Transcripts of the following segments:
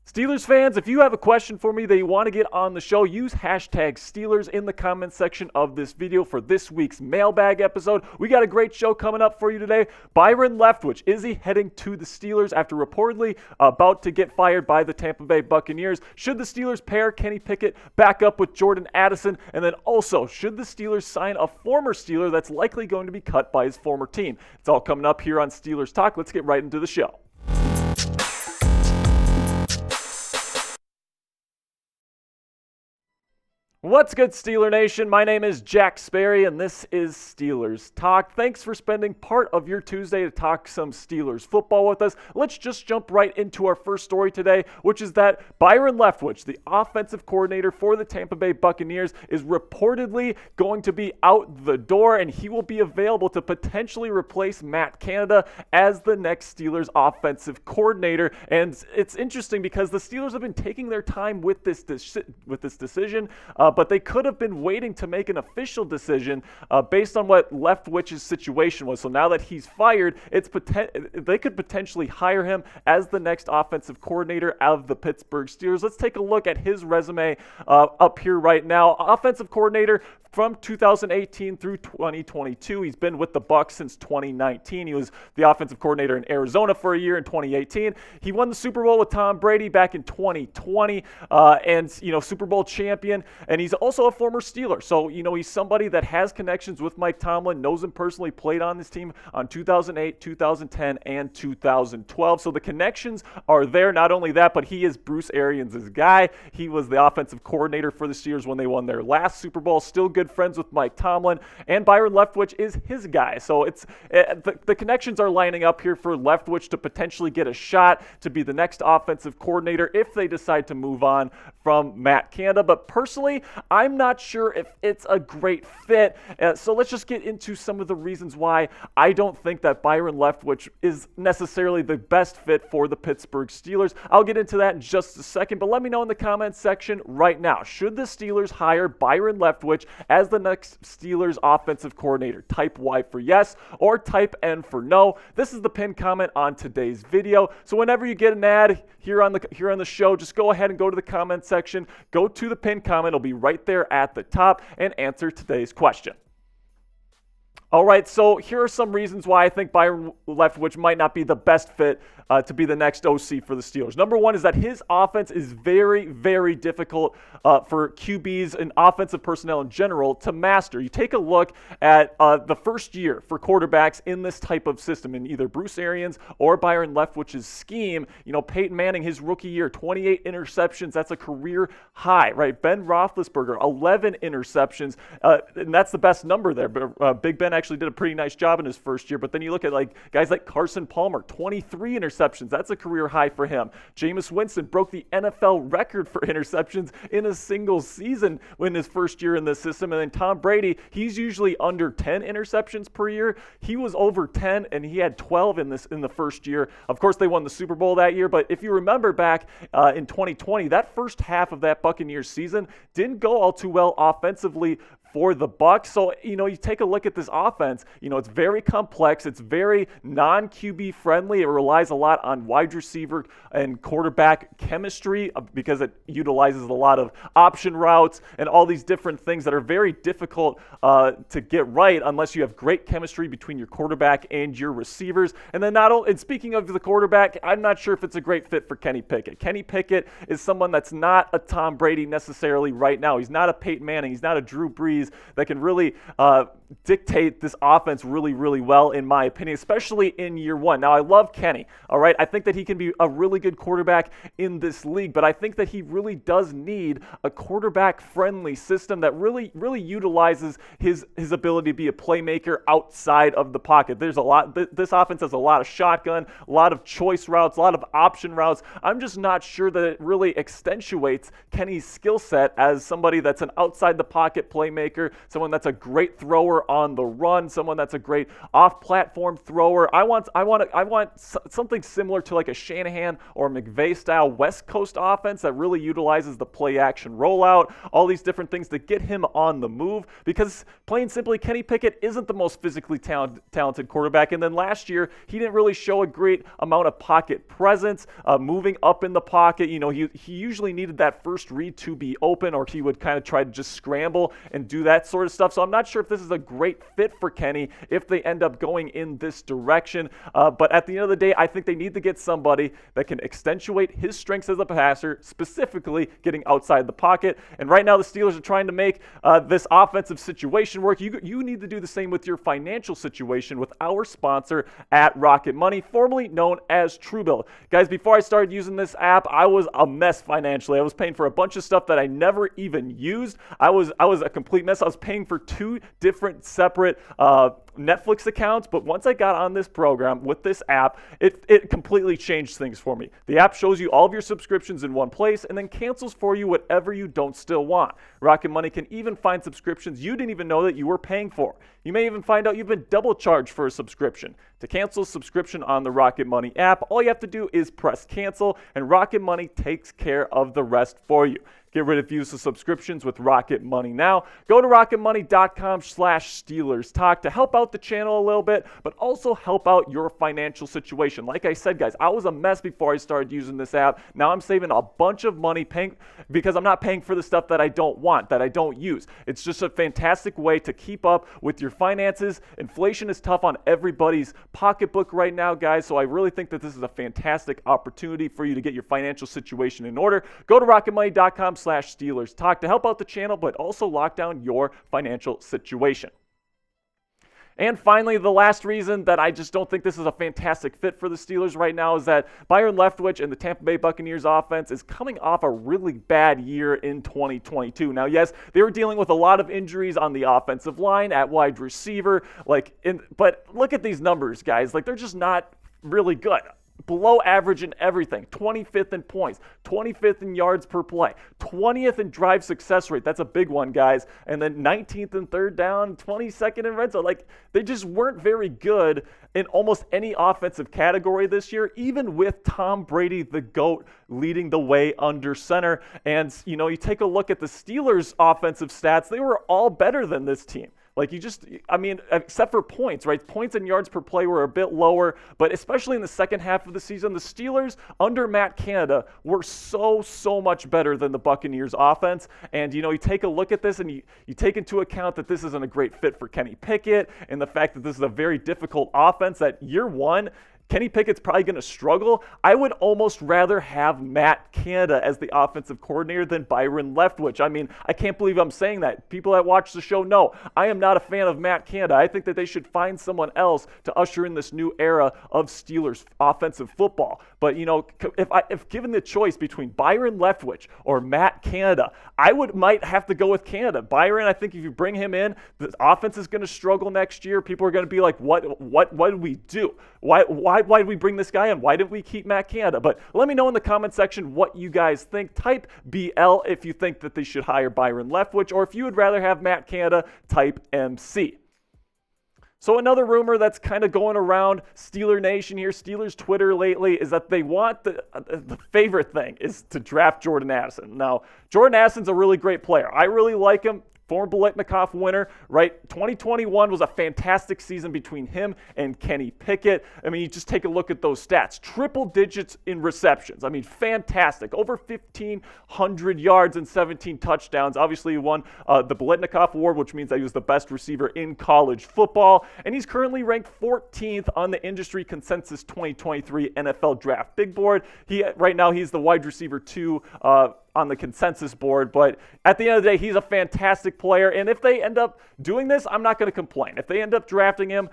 Steelers fans, if you have a question for me that you want to get on the show, use hashtag Steelers in the comments section of this video for this week's mailbag episode. We got a great show coming up for you today. Byron Leftwich, is he heading to the Steelers after reportedly about to get fired by the Tampa Bay Buccaneers? Should the Steelers pair Kenny Pickett back up with Jordan Addison? And then also, should the Steelers sign a former Steeler that's likely going to be cut by his former team? It's all coming up here on Steelers Talk. Let's get right into the show. What's good, Steeler Nation? My name is Jack Sperry, and this is Steelers Talk. Thanks for spending part of your Tuesday to talk some Steelers football with us. Let's just jump right into our first story today, which is that Byron Leftwich, the offensive coordinator for the Tampa Bay Buccaneers, is reportedly going to be out the door, and he will be available to potentially replace Matt Canada as the next Steelers offensive coordinator. And it's interesting because the Steelers have been taking their time with this decision, but they could have been waiting to make an official decision based on what Leftwich's situation was. So now that he's fired, they could potentially hire him as the next offensive coordinator of the Pittsburgh Steelers. Let's take a look at his resume up here right now. Offensive coordinator from 2018 through 2022. He's been with the Bucs since 2019. He was the offensive coordinator in Arizona for a year in 2018. He won the Super Bowl with Tom Brady back in 2020 and, Super Bowl champion. And he's also a former Steeler. So, he's somebody that has connections with Mike Tomlin, knows him personally, played on this team on 2008, 2010, and 2012. So the connections are there. Not only that, but he is Bruce Arians' guy. He was the offensive coordinator for the Steelers when they won their last Super Bowl. Still good friends with Mike Tomlin, and Byron Leftwich is his guy. So it's the connections are lining up here for Leftwich to potentially get a shot to be the next offensive coordinator if they decide to move on from Matt Canada. But personally, I'm not sure if it's a great fit. So let's just get into some of the reasons why I don't think that Byron Leftwich is necessarily the best fit for the Pittsburgh Steelers. I'll get into that in just a second, but let me know in the comments section right now. Should the Steelers hire Byron Leftwich as the next Steelers offensive coordinator? Type Y for yes or type N for no. This is the pinned comment on today's video. So whenever you get an ad here on the show, just go ahead and go to the comment section, go to the pinned comment. It'll be right there at the top, and answer today's question. All right, so here are some reasons why I think Byron Leftwich might not be the best fit to be the next OC for the Steelers. Number one is that his offense is very, very difficult for QBs and offensive personnel in general to master. You take a look at the first year for quarterbacks in this type of system in either Bruce Arians or Byron Leftwich's scheme. Peyton Manning, his rookie year, 28 interceptions. That's a career high, right? Ben Roethlisberger, 11 interceptions, and that's the best number there. But Big Ben actually did a pretty nice job in his first year. But then you look at guys like Carson Palmer, 23 interceptions. That's a career high for him. Jameis Winston broke the NFL record for interceptions in a single season in his first year in the system. And then Tom Brady, he's usually under 10 interceptions per year. He was over 10, and he had 12 in the first year. Of course, they won the Super Bowl that year. But if you remember back in 2020, that first half of that Buccaneers season didn't go all too well offensively for the Bucs. So, you take a look at this offense, it's very complex. It's very non-QB friendly. It relies a lot on wide receiver and quarterback chemistry because it utilizes a lot of option routes and all these different things that are very difficult to get right unless you have great chemistry between your quarterback and your receivers. And then and speaking of the quarterback, I'm not sure if it's a great fit for Kenny Pickett. Kenny Pickett is someone that's not a Tom Brady necessarily right now. He's not a Peyton Manning. He's not a Drew Brees that can really dictate this offense really, really well, in my opinion, especially in year one. Now, I love Kenny, all right? I think that he can be a really good quarterback in this league, but I think that he really does need a quarterback-friendly system that really, really utilizes his ability to be a playmaker outside of the pocket. There's a lot. This offense has a lot of shotgun, a lot of choice routes, a lot of option routes. I'm just not sure that it really accentuates Kenny's skill set as somebody that's an outside-the-pocket playmaker playmaker, someone that's a great thrower on the run, someone that's a great off-platform thrower. I want something similar to like a Shanahan or McVay-style West Coast offense that really utilizes the play-action rollout, all these different things to get him on the move, because plain simply, Kenny Pickett isn't the most physically talented quarterback, and then last year, he didn't really show a great amount of pocket presence, moving up in the pocket. You know, he usually needed that first read to be open, or he would kind of try to just scramble and do that sort of stuff. So I'm not sure if this is a great fit for Kenny if they end up going in this direction. But at the end of the day, I think they need to get somebody that can accentuate his strengths as a passer, specifically getting outside the pocket. And right now, the Steelers are trying to make this offensive situation work. You need to do the same with your financial situation with our sponsor at Rocket Money, formerly known as Truebill. Guys, before I started using this app, I was a mess financially. I was paying for a bunch of stuff that I never even used. I was a complete mess. I was paying for 2 different separate Netflix accounts, but once I got on this program with this app, it completely changed things for me. The app shows you all of your subscriptions in one place and then cancels for you whatever you don't still want. Rocket Money can even find subscriptions you didn't even know that you were paying for. You may even find out you've been double charged for a subscription. To cancel a subscription on the Rocket Money app, all you have to do is press cancel, and Rocket Money takes care of the rest for you. Get rid of useless subscriptions with Rocket Money now. Go to rocketmoney.com/Steelers Talk to help out the channel a little bit, but also help out your financial situation. Like I said, guys, I was a mess before I started using this app. Now I'm saving a bunch of money because I'm not paying for the stuff that I don't want, that I don't use. It's just a fantastic way to keep up with your finances. Inflation is tough on everybody's pocketbook right now, guys, so I really think that this is a fantastic opportunity for you to get your financial situation in order. Go to rocketmoney.com/Steelers Talk to help out the channel, but also lock down your financial situation. And finally, the last reason that I just don't think this is a fantastic fit for the Steelers right now is that Byron Leftwich and the Tampa Bay Buccaneers offense is coming off a really bad year in 2022. Now, yes, they were dealing with a lot of injuries on the offensive line at wide receiver, but look at these numbers, guys. Like, they're just not really good. Below average in everything, 25th in points, 25th in yards per play, 20th in drive success rate. That's a big one, guys. And then 19th in third down, 22nd in red zone. Like, they just weren't very good in almost any offensive category this year, even with Tom Brady, the GOAT, leading the way under center. And, you know, you take a look at the Steelers' offensive stats, they were all better than this team. Like, except for points, right? Points and yards per play were a bit lower, but especially in the second half of the season, the Steelers under Matt Canada were so much better than the Buccaneers offense. And, you know, you take a look at this and you take into account that this isn't a great fit for Kenny Pickett and the fact that this is a very difficult offense that year one, Kenny Pickett's probably going to struggle. I would almost rather have Matt Canada as the offensive coordinator than Byron Leftwich. I mean, I can't believe I'm saying that. People that watch the show know I am not a fan of Matt Canada. I think that they should find someone else to usher in this new era of Steelers offensive football. But, you know, if given the choice between Byron Leftwich or Matt Canada, I might have to go with Canada. Byron, I think if you bring him in, the offense is going to struggle next year. People are going to be like, what did we do? Why did we bring this guy in? Why didn't we keep Matt Canada? But let me know in the comment section what you guys think. Type BL if you think that they should hire Byron Leftwich, or if you would rather have Matt Canada, type MC. So another rumor that's kind of going around Steeler Nation here, Steelers Twitter lately, is that they want the favorite thing is to draft Jordan Addison. Now, Jordan Addison's a really great player. I really like him. Former Biletnikoff winner, right? 2021 was a fantastic season between him and Kenny Pickett. I mean, you just take a look at those stats. Triple digits in receptions. I mean, fantastic. Over 1,500 yards and 17 touchdowns. Obviously, he won the Biletnikoff Award, which means that he was the best receiver in college football. And he's currently ranked 14th on the industry consensus 2023 NFL Draft Big Board. Right now, he's the wide receiver 2 on the consensus board, but at the end of the day, he's a fantastic player, and if they end up doing this, I'm not going to complain. If they end up drafting him,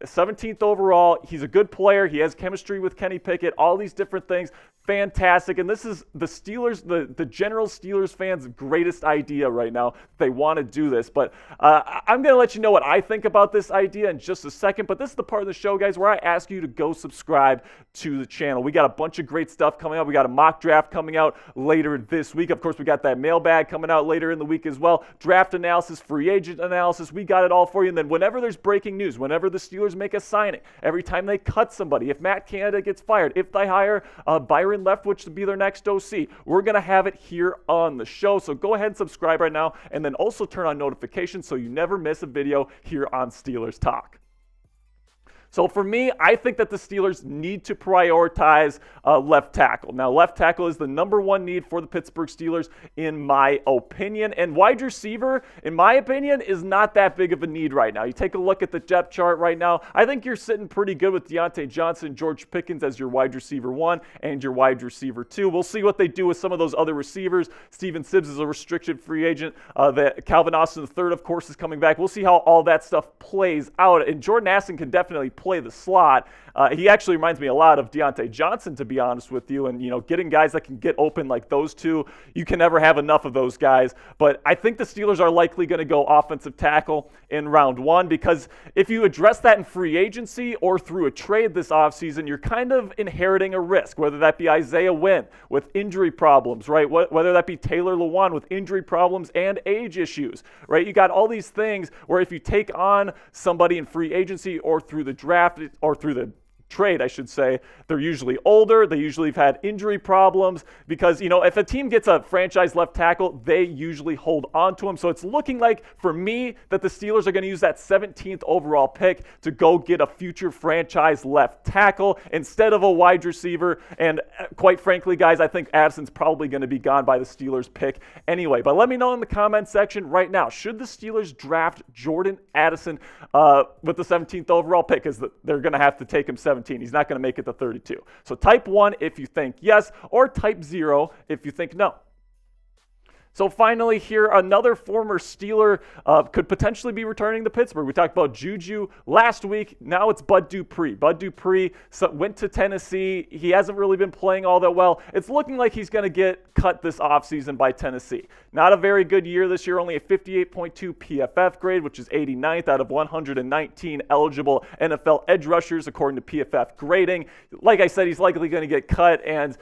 17th overall. He's a good player. He has chemistry with Kenny Pickett, all these different things. Fantastic. And this is the Steelers, the general Steelers fans' greatest idea right now. They want to do this. But I'm going to let you know what I think about this idea in just a second. But this is the part of the show, guys, where I ask you to go subscribe to the channel. We got a bunch of great stuff coming up. We got a mock draft coming out later this week. Of course, we got that mailbag coming out later in the week as well. Draft analysis, free agent analysis. We got it all for you. And then whenever there's breaking news, whenever the Steelers make a signing, every time they cut somebody, if Matt Canada gets fired, if they hire Byron Leftwich to be their next OC, we're going to have it here on the show. So go ahead and subscribe right now, and then also turn on notifications so you never miss a video here on Steelers Talk. So for me, I think that the Steelers need to prioritize left tackle. Now, left tackle is the number one need for the Pittsburgh Steelers, in my opinion. And wide receiver, in my opinion, is not that big of a need right now. You take a look at the depth chart right now. I think you're sitting pretty good with Deontay Johnson, George Pickens as your wide receiver 1 and your wide receiver 2. We'll see what they do with some of those other receivers. Steven Sims is a restricted free agent. Calvin Austin III, of course, is coming back. We'll see how all that stuff plays out. And Jordan Addison can definitely play the slot. He actually reminds me a lot of Deontay Johnson, to be honest with you. And, getting guys that can get open like those two, you can never have enough of those guys. But I think the Steelers are likely going to go offensive tackle in round 1, because if you address that in free agency or through a trade this offseason, you're kind of inheriting a risk, whether that be Isaiah Wynn with injury problems, right? Whether that be Taylor Lewan with injury problems and age issues, right? You got all these things where if you take on somebody in free agency or through the draft or through the trade, I should say, they're usually older. They usually have had injury problems because, if a team gets a franchise left tackle, they usually hold on to him. So it's looking like, for me, that the Steelers are going to use that 17th overall pick to go get a future franchise left tackle instead of a wide receiver. And quite frankly, guys, I think Addison's probably going to be gone by the Steelers pick anyway. But let me know in the comments section right now, should the Steelers draft Jordan Addison with the 17th overall pick? Because they're going to have to take him 17. He's not going to make it to 32. So type 1 if you think yes, or type 0 if you think no. So finally here, another former Steeler could potentially be returning to Pittsburgh. We talked about Juju last week. Now it's Bud Dupree. Bud Dupree went to Tennessee. He hasn't really been playing all that well. It's looking like he's going to get cut this offseason by Tennessee. Not a very good year this year, only a 58.2 PFF grade, which is 89th out of 119 eligible NFL edge rushers, according to PFF grading. Like I said, he's likely going to get cut, and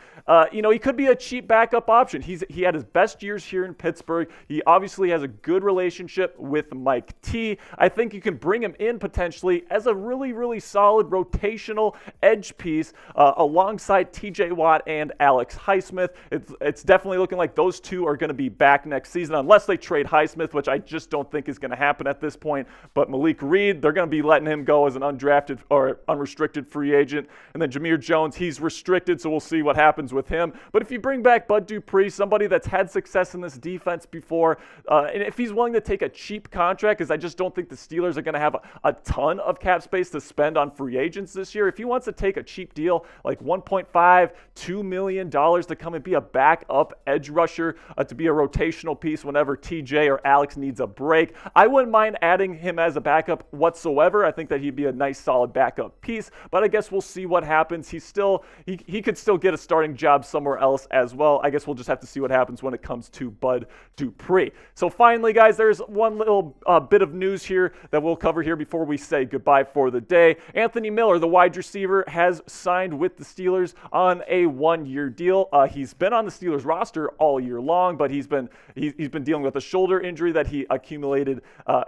he could be a cheap backup option. He had his best years here in Pittsburgh. He obviously has a good relationship with Mike T. I think you can bring him in potentially as a really, really solid rotational edge piece alongside TJ Watt and Alex Highsmith. It's definitely looking like those two are going to be back next season, unless they trade Highsmith, which I just don't think is going to happen at this point. But Malik Reed, they're going to be letting him go as an undrafted or unrestricted free agent. And then Jameer Jones, he's restricted, so we'll see what happens with him. But if you bring back Bud Dupree, somebody that's had success in this defense before, and if he's willing to take a cheap contract, because I just don't think the Steelers are going to have a ton of cap space to spend on free agents this year. If he wants to take a cheap deal, like $1.5, $2 million to come and be a backup edge rusher, to be a rotational piece whenever TJ or Alex needs a break, I wouldn't mind adding him as a backup whatsoever. I think that he'd be a nice, solid backup piece, but I guess we'll see what happens. He could still get a starting job somewhere else as well. I guess we'll just have to see what happens when it comes to Bud Dupree. So finally, guys, there's one little bit of news here that we'll cover here before we say goodbye for the day. Anthony Miller, the wide receiver, has signed with the Steelers on a 1-year deal. He's been on the Steelers roster all year long, but he's been dealing with a shoulder injury that he accumulated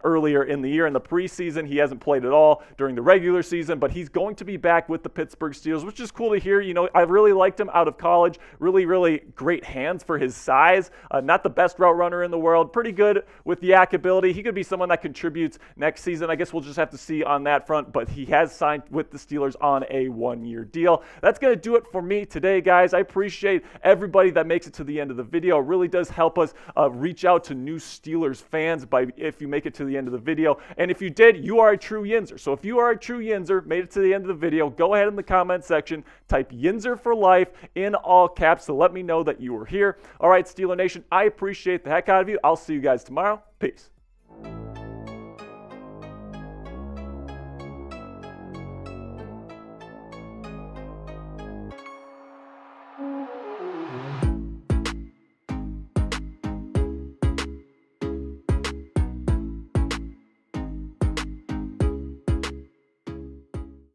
earlier in the year. In the preseason, he hasn't played at all during the regular season, but he's going to be back with the Pittsburgh Steelers, which is cool to hear. I really liked him out of college. Really, really great hands for his size. Not the best route runner in the world. Pretty good with yak ability. He could be someone that contributes next season. I guess we'll just have to see on that front, but he has signed with the Steelers on a 1-year deal. That's going to do it for me today, guys. I appreciate everybody that makes it to the end of the video. It really does help us reach out to new Steelers fans if you make it to the end of the video. And if you did, you are a true Yinzer. So if you are a true Yinzer, made it to the end of the video, go ahead in the comment section, type Yinzer for life in all caps to let me know that you were here. All right, Steeler Nation, I appreciate the heck out of you. I'll see you guys tomorrow. Peace.